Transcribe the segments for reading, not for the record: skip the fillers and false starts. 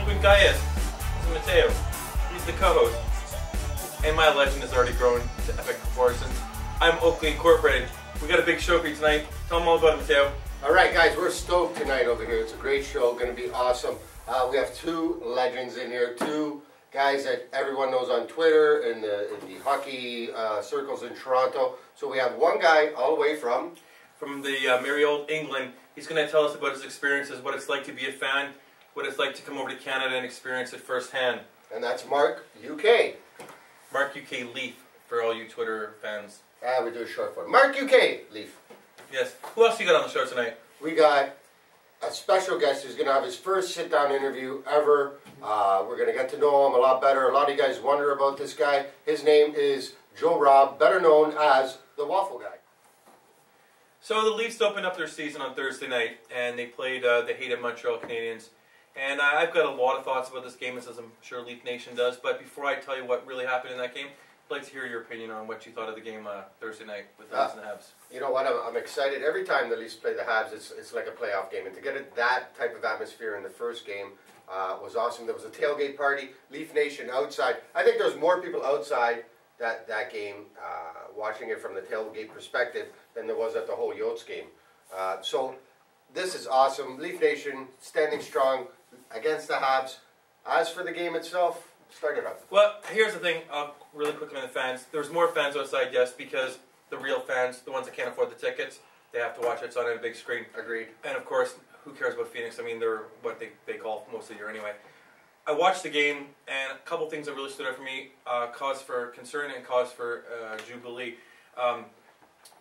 Waffle Guy is. This is Matteo. He's the co-host. And my legend has already grown to epic proportions. I'm Oakley Incorporated. We got a big show for you tonight. Tell them all about it, Matteo. Alright guys, we're stoked tonight over here. It's a great show, going to be awesome. We have two legends in here, two guys that everyone knows on Twitter, in the hockey circles in Toronto. So we have one guy all the way from the merry old England. He's going to tell us about his experiences, what it's like to be a fan, what it's like to come over to Canada and experience it firsthand. And that's Mark, UK. Mark UK Leaf, for all you Twitter fans. We do a short form. Mark UK Leaf. Yes. Who else you got on the show tonight? We got a special guest who's going to have his first sit-down interview ever. We're going to get to know him a lot better. A lot of you guys wonder about this guy. His name is Joe Robb, better known as the Waffle Guy. So the Leafs opened up their season on Thursday night, and they played the hated Montreal Canadiens. And I've got a lot of thoughts about this game, as I'm sure Leaf Nation does. But before I tell you what really happened in that game, I'd like to hear your opinion on what you thought of the game Thursday night with the Leafs and the Habs. You know what? I'm excited. Every time the Leafs play the Habs, it's like a playoff game. And to get that type of atmosphere in the first game was awesome. There was a tailgate party. Leaf Nation outside. I think there's more people outside that game watching it from the tailgate perspective than there was at the whole Yotes game. So this is awesome. Leaf Nation standing strong against the Habs. As for the game itself, start it up. Well, here's the thing, really quickly on the fans. There's more fans outside, yes, because the real fans, the ones that can't afford the tickets, they have to watch it on a big screen. Agreed. And of course, who cares about Phoenix? I mean, they're what they call most of the year anyway. I watched the game, and a couple things that really stood out for me, cause for concern and cause for jubilee.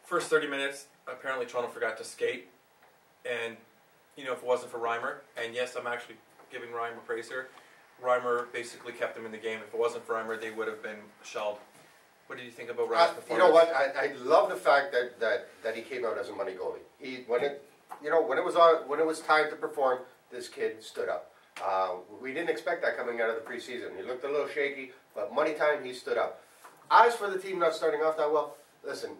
First 30 minutes, apparently Toronto forgot to skate. And, you know, if it wasn't for Reimer, and yes, I'm actually giving Reimer praise here, Reimer basically kept them in the game. If it wasn't for Reimer, they would have been shelled. What did you think about Reimer's performance? You know what? I love the fact that he came out as a money goalie. When it was time to perform, this kid stood up. We didn't expect that coming out of the preseason. He looked a little shaky, but money time, he stood up. As for the team not starting off that well, listen,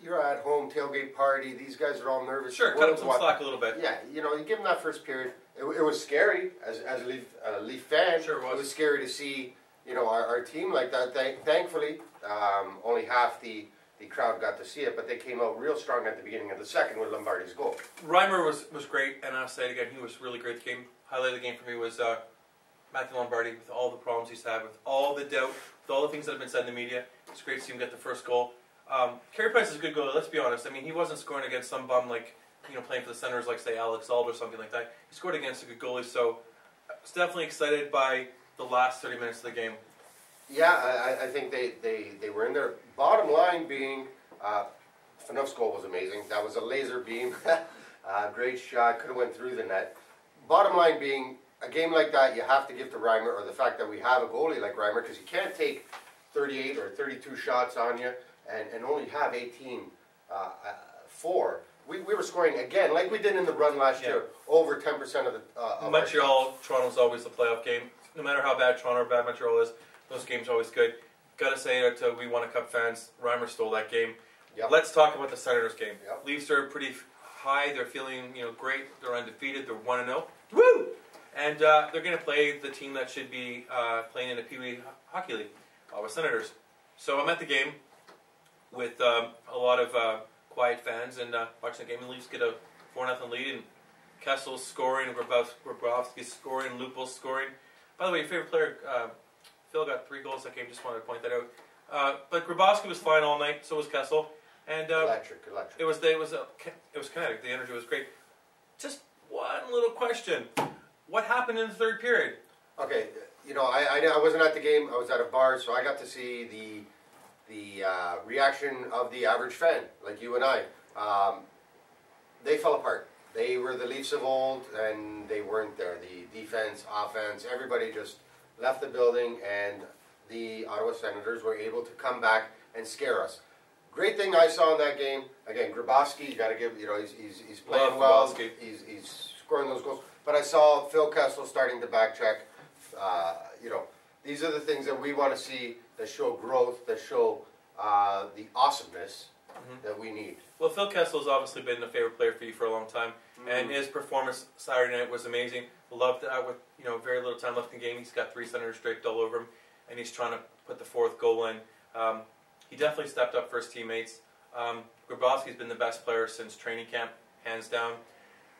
you're at home, tailgate party, these guys are all nervous. Sure, cut them some slack a little bit. Yeah, you know, you give them that first period. It was scary as a Leaf fan. Sure it was. It was scary to see, you know, our team like that. Thankfully, only half the crowd got to see it, but they came out real strong at the beginning of the second with Lombardi's goal. Reimer was great, and I'll say it again, he was really great at the game. Highlight of the game for me was Matthew Lombardi, with all the problems he's had, with all the doubt, with all the things that have been said in the media. It's great to see him get the first goal. Carey Price is a good goalie, let's be honest. I mean, he wasn't scoring against some bum like, you know, playing for the Senators like, say, Alex Auld or something like that. He scored against a good goalie, so I was definitely excited by the last 30 minutes of the game. Yeah, I think they were in there. Bottom line being, Phaneuf's goal was amazing. That was a laser beam. Great shot, could have went through the net. Bottom line being, a game like that, you have to give to Reimer, or the fact that we have a goalie like Reimer, because you can't take 38 or 32 shots on you and only have 18 4. We were scoring again, like we did in the run last year, over 10% of the Montreal, Toronto's always the playoff game. No matter how bad Toronto or bad Montreal is, those games are always good. Got to say that we won a cup fans, Reimer stole that game. Yep. Let's talk about the Senators game. Yep. Leafs are pretty high. They're feeling, you know, great. They're undefeated. They're 1-0. Woo! And they're going to play the team that should be playing in the Pee Wee Hockey League, with Senators. So I'm at the game with a lot of quiet fans and watching the game. And the Leafs get a 4-0 lead, and Kessel's scoring, Grabovski scoring, Lupul's scoring. By the way, your favorite player, Phil, got 3 goals that game. Just wanted to point that out. But Grabovski was fine all night. So was Kessel. And electric. It was kinetic. The energy was great. Just one little question: what happened in the third period? Okay, you know, I wasn't at the game. I was at a bar, so I got to see the reaction of the average fan, like you and I. They fell apart. They were the Leafs of old, and they weren't there. The defense, offense, everybody just left the building, and the Ottawa Senators were able to come back and scare us. Great thing I saw in that game, again, Grabovski, you got to give, you know, he's playing well, he's scoring those goals. But I saw Phil Kessel starting to backcheck. You know, these are the things that we want to see that show growth, that show the awesomeness that we need. Well, Phil Kessel's obviously been a favorite player for you for a long time, and his performance Saturday night was amazing. Loved that with very little time left in the game. He's got 3 senators draped all over him, and he's trying to put the 4th goal in. He definitely stepped up for his teammates. Grabovski's been the best player since training camp, hands down.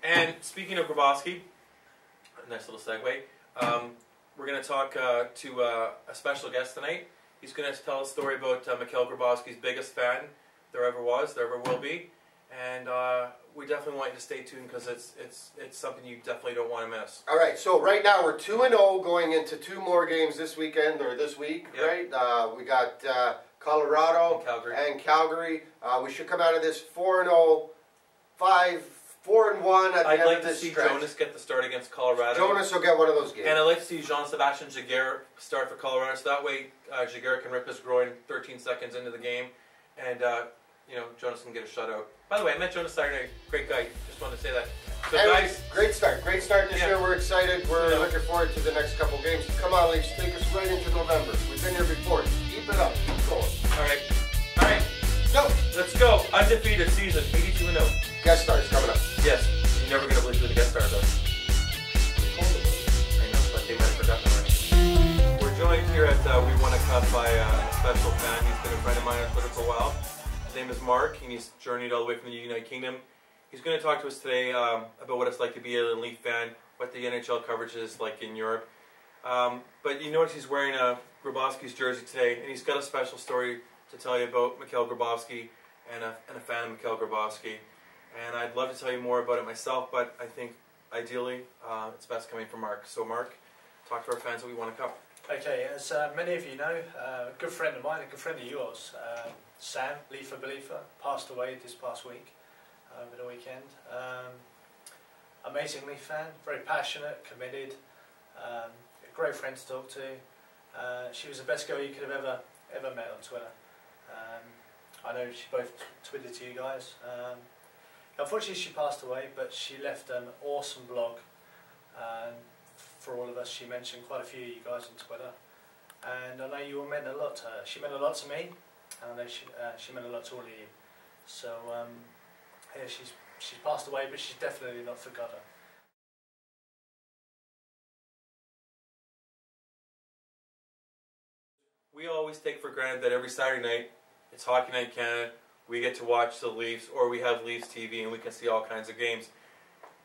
And speaking of Grabovski, a nice little segue, we're going to talk to a special guest tonight. He's going to tell a story about Machry Grabovski's biggest fan there ever was, there ever will be. And we definitely want you to stay tuned because it's something you definitely don't want to miss. All right, so right now we're 2-0 going into 2 more games this weekend or this week, Yep. right? We got Colorado and Calgary. We should come out of this 4-0, 4-1 at the I'd end like of to this see stretch. Jonas get the start against Colorado. Jonas will get one of those games. And I'd like to see Jean-Sébastien Giguère start for Colorado, so that way Giguère can rip his groin 13 seconds into the game, and Jonas can get a shutout. By the way, I met Jonas Saturday night. Great guy. Just wanted to say that. So Anyways, guys, great start this year. We're excited. We're looking forward to the next couple games. Come on, Leafs, take us right into November. We've been here before. Keep it up. Keep going. all right, Go. let's go. Undefeated season, 82-0. Guest stars coming up. Yes, you're never gonna believe who the guest stars are. I know, but they might have forgotten already. We're joined here at We Won a Cup by a special fan. He's been a friend of mine on Twitter for a while. His name is Mark, and he's journeyed all the way from the United Kingdom. He's going to talk to us today about what it's like to be a Leaf fan, what the NHL coverage is like in Europe. But you notice he's wearing a Grabovski's jersey today, and he's got a special story to tell you about Machry Grabovski and a fan of Machry Grabovski. And I'd love to tell you more about it myself, but I think ideally it's best coming from Mark. So Mark, talk to our fans that We Won a Cup. Okay, as many of you know, a good friend of mine, a good friend of yours, Sam, Leafer Beliefer, passed away this past week, over the weekend. Amazing Leaf fan, very passionate, committed, a great friend to talk to. She was the best girl you could have ever met on Twitter. I know she both tweeted to you guys. Unfortunately she passed away, but she left an awesome blog for all of us. She mentioned quite a few of you guys on Twitter, and I know you all meant a lot to her. She meant a lot to me, and I know she meant a lot to all of you. So yeah, she's passed away, but she's definitely not forgotten. We always take for granted that every Saturday night, it's Hockey Night Canada, we get to watch the Leafs, or we have Leafs TV and we can see all kinds of games.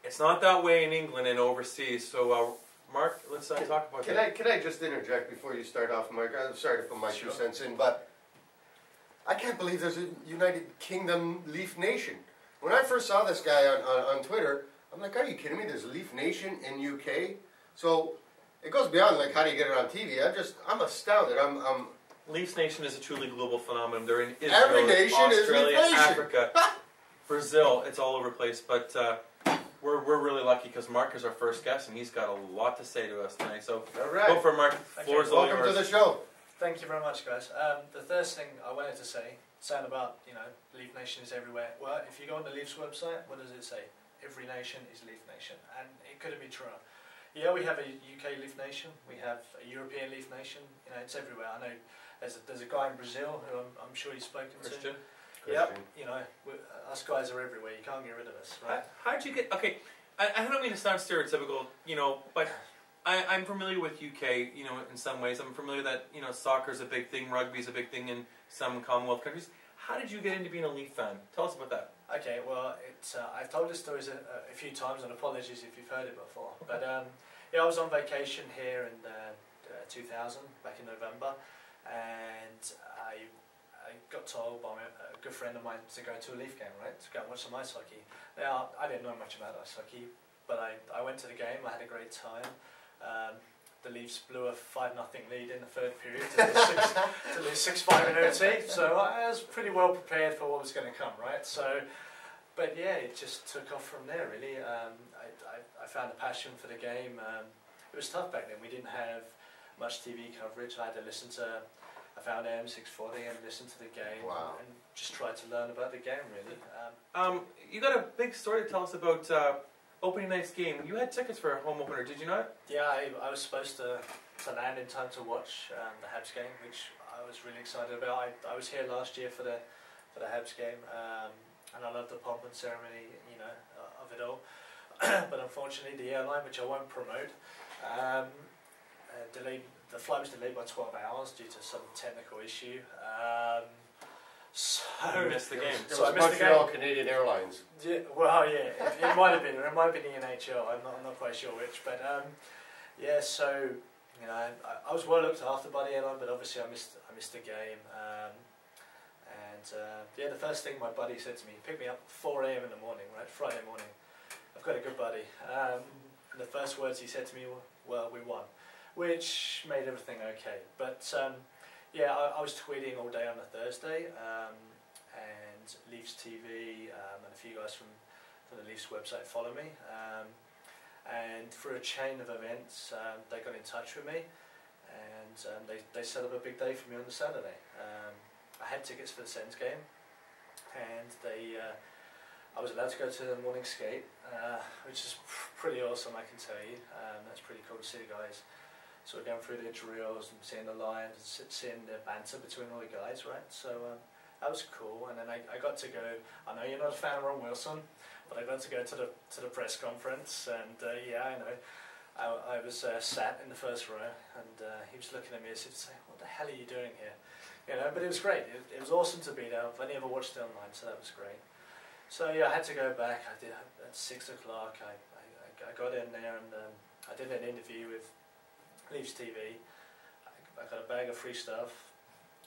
It's not that way in England and overseas, so Mark, let's talk about that. Can I just interject before you start off, Mark? I'm sorry to put my 2 cents in, but I can't believe there's a United Kingdom Leaf Nation. When I first saw this guy on Twitter, I'm like, are you kidding me? There's a Leaf Nation in UK? So it goes beyond like how do you get it on TV. I'm astounded. Leafs Nation is a truly global phenomenon. They're in Israel, Every nation Australia, is Leaf Nation. Africa, Brazil. It's all over the place. But we're really lucky because Mark is our first guest, and he's got a lot to say to us tonight. So all right. go for it, Mark. Floor's all yours. Welcome to the show. Thank you very much, guys. The first thing I wanted to say, saying about, Leaf Nation is everywhere. Well, if you go on the Leafs website, what does it say? Every nation is Leaf Nation, and it couldn't be truer. Yeah, we have a UK Leaf Nation, we have a European Leaf Nation, it's everywhere. I know there's a guy in Brazil who I'm sure you've spoken Christian. to. Yep, us guys are everywhere, you can't get rid of us, right? How'd you get, okay, I don't mean to sound stereotypical, but I'm familiar with UK, in some ways. I'm familiar that, soccer's a big thing, rugby's a big thing in some Commonwealth countries. How did you get into being a Leaf fan? Tell us about that. Okay, well, I've told this story a few times, and apologies if you've heard it before. But I was on vacation here in 2000, back in November, and I got told by a good friend of mine to go to a Leaf game, right? To go and watch some ice hockey. Now, I didn't know much about ice hockey, but I went to the game. I had a great time. The Leafs blew a 5-0 lead in the third period to lose 6-5 in OT. So I was pretty well prepared for what was going to come, right? So, but yeah, it just took off from there, really. I found a passion for the game. It was tough back then. We didn't have much TV coverage. I found AM640 and listened to the game. Wow. And just tried to learn about the game, really. You got a big story to tell us about opening night's game. You had tickets for a home opener, did you not? Yeah, I was supposed to land in time to watch the Habs game, which I was really excited about. I was here last year for the for the Habs game, and I love the pomp and ceremony, you know, of it all. But unfortunately, the airline, which I won't promote, the flight was delayed by 12 hours due to some technical issue. So you missed the game. It was Montreal Canadian Airlines. Yeah, well, yeah, it might have been, or it might have been the NHL. I'm not quite sure which, but yeah. So you know, I was well looked after by the airline, but obviously I missed the game. Yeah, the first thing my buddy said to me, he picked me up at 4 AM in the morning, right, Friday morning. I've got a good buddy. And the first words he said to me were, "Well, we won," which made everything okay. But yeah, I was tweeting all day on a Thursday, and Leafs TV and a few guys from the Leafs website follow me. And through a chain of events, they got in touch with me, and they set up a big day for me on the Saturday. I had tickets for the Sens game, and I was allowed to go to the morning skate, which is pretty awesome, I can tell you. That's pretty cool to see the guys sort of going through their drills and seeing the lines and seeing the banter between all the guys, right? So that was cool. And then I got to go. I know you're not a fan of Ron Wilson, but I got to go to the press conference, and yeah, I know. I was sat in the first row, and he was looking at me as if to say, "What the hell are you doing here?" You know, but it was great. It was awesome to be there. I've only ever watched it online, so that was great. So yeah, I had to go back. I did at 6 o'clock. I got in there, and I did an interview with Leafs TV. I got a bag of free stuff,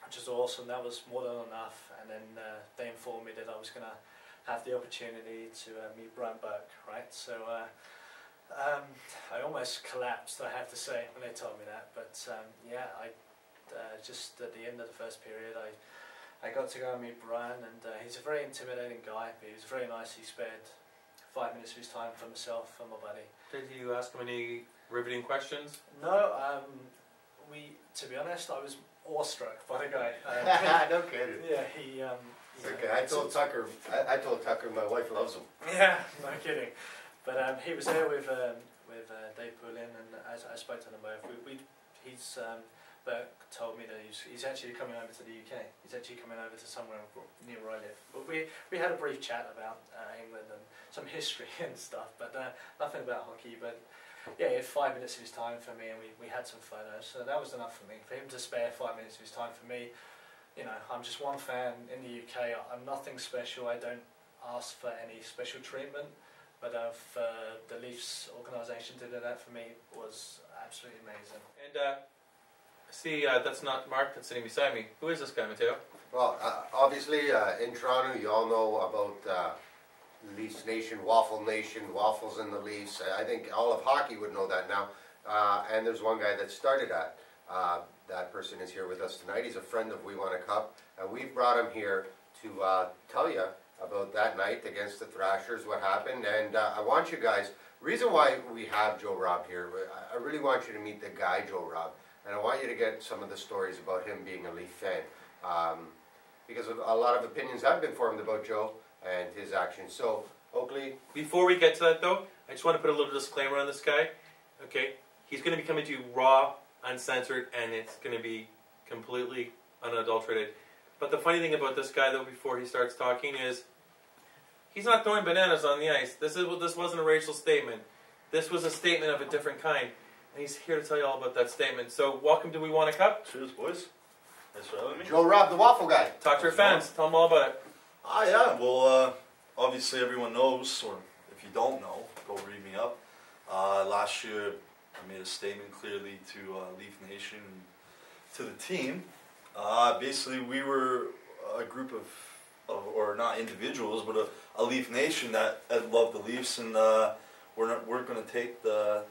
which is awesome. That was more than enough. And then they informed me that I was going to have the opportunity to meet Brian Burke, right? So I almost collapsed, I have to say, when they told me that. But yeah, just at the end of the first period, I got to go and meet Brian, and he's a very intimidating guy, but he was very nice. He spared 5 minutes of his time for myself and my buddy. Did you ask him any riveting questions? No, to be honest, I was awestruck by the guy. No kidding. Yeah, he. Okay, I told Tucker my wife loves him. Yeah, no kidding. But he was there with Dave Poulin, and I spoke to them both. Burke told me that he's actually coming over to the UK. He's actually coming over to somewhere near where I live. But we had a brief chat about England and some history and stuff, but nothing about hockey. But yeah, he had 5 minutes of his time for me, and we had some photos. So that was enough for me. For him to spare 5 minutes of his time for me, you know, I'm just one fan in the UK. I'm nothing special. I don't ask for any special treatment. But the Leafs organisation did that for me was absolutely amazing. And see, that's not Mark that's sitting beside me. Who is this guy, Matteo? Well, obviously in Toronto, you all know about Leafs Nation, Waffle Nation, Waffles in the Leafs. I think all of hockey would know that now. And there's one guy that started that. That person is here with us tonight. He's a friend of We Want a Cup, and we've brought him here to tell you about that night against the Thrashers, what happened. And I want you guys, reason why we have Joe Robb here, I really want you to meet the guy Joe Robb, and I want you to get some of the stories about him being a Leaf fan, because a lot of opinions have been formed about Joe and his actions. So, Oakley. Before we get to that though, I just want to put a little disclaimer on this guy. Okay, he's going to be coming to you raw, uncensored, and it's going to be completely unadulterated. But the funny thing about this guy though, before he starts talking, is he's not throwing bananas on the ice. This wasn't a racial statement. This was a statement of a different kind. And he's here to tell you all about that statement. So welcome to We Want a Cup. Cheers, boys. Thanks for having me. Joe Robb, the Waffle Guy. Talk to your fans. Tell them all about it. Yeah. Well, obviously everyone knows, or if you don't know, go read me up. Last year I made a statement clearly to Leaf Nation and to the team. Basically, we were a group of or not individuals, but a Leaf Nation that loved the Leafs, and we're going to take the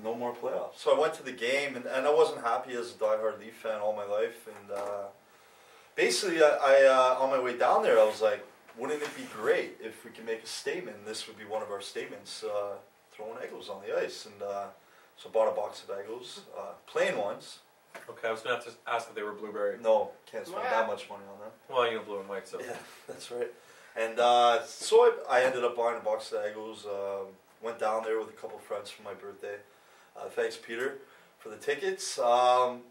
no more playoffs. So I went to the game, and I wasn't happy as a diehard Leaf fan all my life. And basically, I on my way down there, I was like, wouldn't it be great if we could make a statement? This would be one of our statements, throwing Eggos on the ice. And so I bought a box of Eggos, plain ones. Okay, I was going to have to ask if they were blueberry. No, can't spend that much money on them. Well, you know, blue and white, so. Yeah, that's right. And so I ended up buying a box of Eggos, went down there with a couple of friends for my birthday. Thanks, Peter, for the tickets. And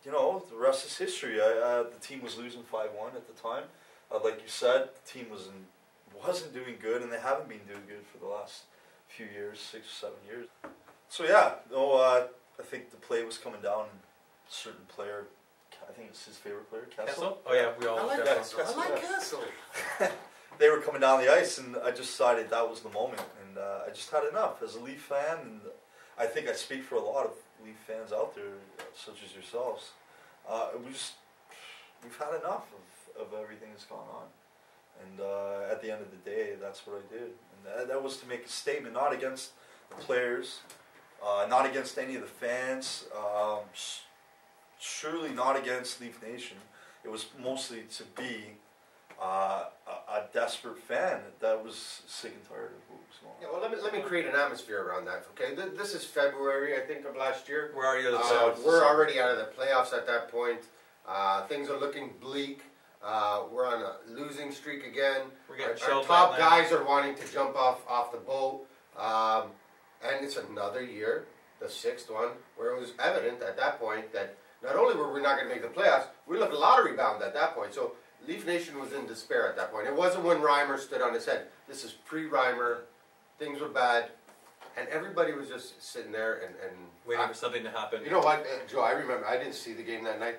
you know, the rest is history. The team was losing 5-1 at the time. Like you said, the team wasn't doing good, and they haven't been doing good for the last few years, 6 or 7 years. So yeah, no, I think the play was coming down. A certain player, I think it's his favorite player, Kessel. Oh yeah, we all. I like Kessel. Kessel. I like Kessel. They were coming down the ice, and I just decided that was the moment, and I just had enough as a Leaf fan, and I think I speak for a lot of Leaf fans out there, such as yourselves. We've had enough of everything that's gone on, and at the end of the day, that's what I did, and that was to make a statement, not against the players, not against any of the fans, surely not against Leaf Nation. It was mostly to be a desperate fan that was sick and tired of what was going on. Yeah, well, let me create an atmosphere around that. Okay, this is February, I think, of last year. We're already out of the playoffs. We're already out of the playoffs at that point. Things are looking bleak. We're on a losing streak again. We're getting Our shelled top by guys are wanting to jump off the boat, and it's another year, the 6th one, where it was evident at that point that not only were we not going to make the playoffs, we looked lottery bound at that point. So Leaf Nation was in despair at that point. It wasn't when Reimer stood on his head. This is pre-Reimer. Things were bad, and everybody was just sitting there and waiting for something to happen. You know what, Joe? I remember I didn't see the game that night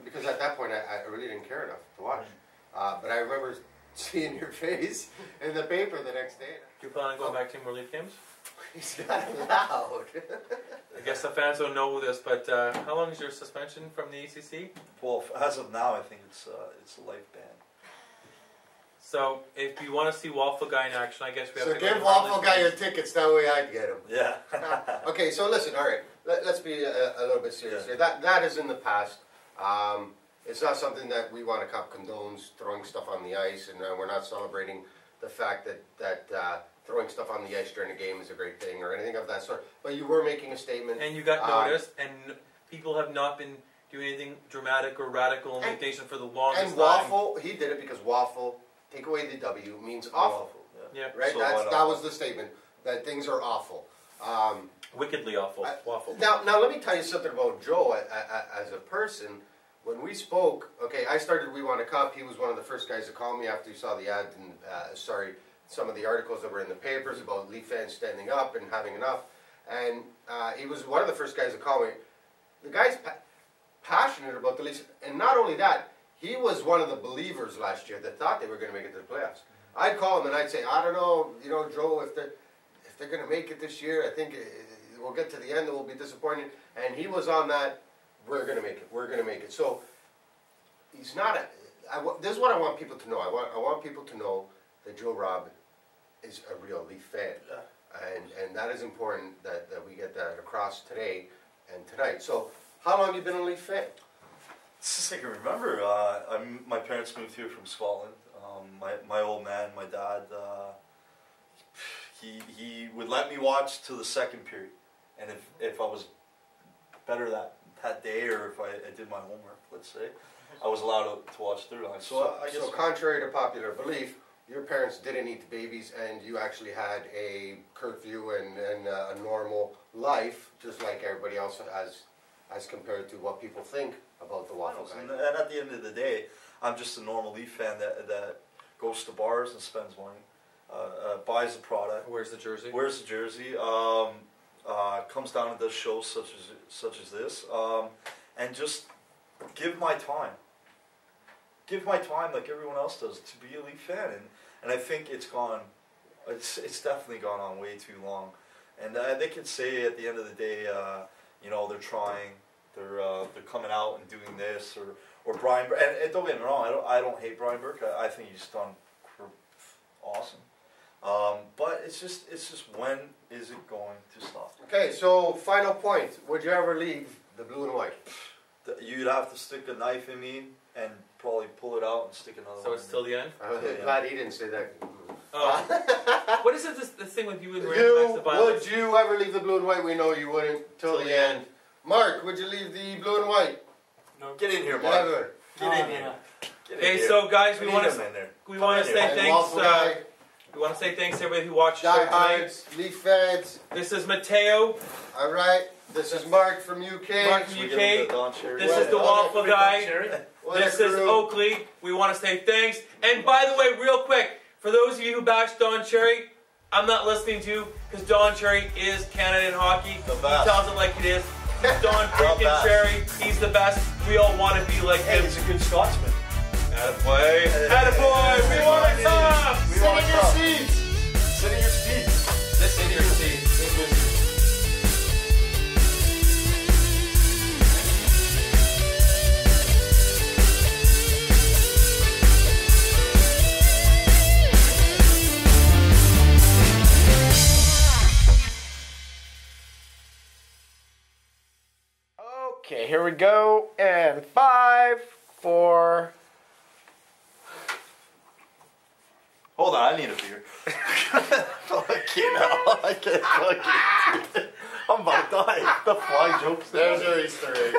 because at that point I really didn't care enough to watch. But I remember seeing your face in the paper the next day. Do you plan on going back to more Leaf games? He's not allowed. I guess the fans don't know this, but how long is your suspension from the ECC? Well, as of now, I think it's a life ban. So, if you want to see Waffle Guy in action, I guess we have So to go give Waffle Guy your tickets, that way I get them. Yeah. Okay, so listen, all right, let's be a little bit serious here. That is in the past. It's not something that we want to condones throwing stuff on the ice, and we're not celebrating the fact that throwing stuff on the ice during a game is a great thing or anything of that sort. But you were making a statement. And you got noticed, and people have not been doing anything dramatic or radical in Leaf Nation for the longest time. And Waffle, he did it because Waffle, take away the W, means awful. Yeah. Right? So that was the statement, that things are awful. Wickedly awful. Waffle. Now let me tell you something about Joe as a person. When we spoke, okay, I started We Want a Cup. He was one of the first guys to call me after he saw the ad and, some of the articles that were in the papers about Leaf fans standing up and having enough. And he was one of the first guys to call me. The guy's passionate about the Leafs. And not only that, he was one of the believers last year that thought they were going to make it to the playoffs. I'd call him and I'd say, I don't know, Joe, if they're going to make it this year, I think we'll get to the end and we'll be disappointed. And he was on that, we're going to make it, we're going to make it. So he's not this is what I want people to know. I want people to know that Joe Robb is a real Leaf fan. And that is important that we get that across today and tonight. So how long have you been a Leaf fan? Since I can remember, my parents moved here from Scotland. My old man, my dad, he would let me watch till the second period, and if I was better that day, or if I did my homework, let's say, I was allowed to watch through. So contrary to popular belief, your parents didn't eat the babies, and you actually had a curfew and a normal life, just like everybody else as compared to what people think about the Waffle Guy. And at the end of the day, I'm just a normal Leaf fan that goes to bars and spends money, buys the product, Wears the jersey. Comes down and does shows such as this, and just give my time like everyone else does to be a Leaf fan, and I think it's definitely gone on way too long, and they could say at the end of the day, they're trying, they're coming out and doing this or Brian, and don't get me wrong, I don't hate Brian Burke. I think he's done awesome. But it's just when is it going to stop? Okay, so final point. Would you ever leave the blue and white? You'd have to stick a knife in me and probably pull it out and stick another one. So it's till the end? I'm glad he didn't say that. What is it, this thing with you and Rand? Would you ever leave the blue and white? We know you wouldn't till the end. Mark, would you leave the blue and white? No. Get in here, Mark. Never. Get in here. Okay, so guys, we want to say thanks. We want to say thanks to everybody who watched the show tonight. Leaf fans. This is Matteo. All right. This is Mark from UK. Mark from We UK. give him the Don Cherry. This is the Waffle Guy. What This a is crew. Oakley. We want to say thanks. And by the way, real quick, for those of you who bash Don Cherry, I'm not listening to you because Don Cherry is Canadian hockey. The He best. tells it like it is. He's Don freaking best. Cherry. He's the best. We all want to be like Hey, him. he's a good Scotsman. Attaboy. Attaboy. We want it tough. Sit in your seats. Sit in your seats. This in your seat. Okay, here we go. And 5, 4. Hold on, I need a beer. Fucking hell, I can't fucking. I'm about to die. The fly jokes. There's your Easter egg.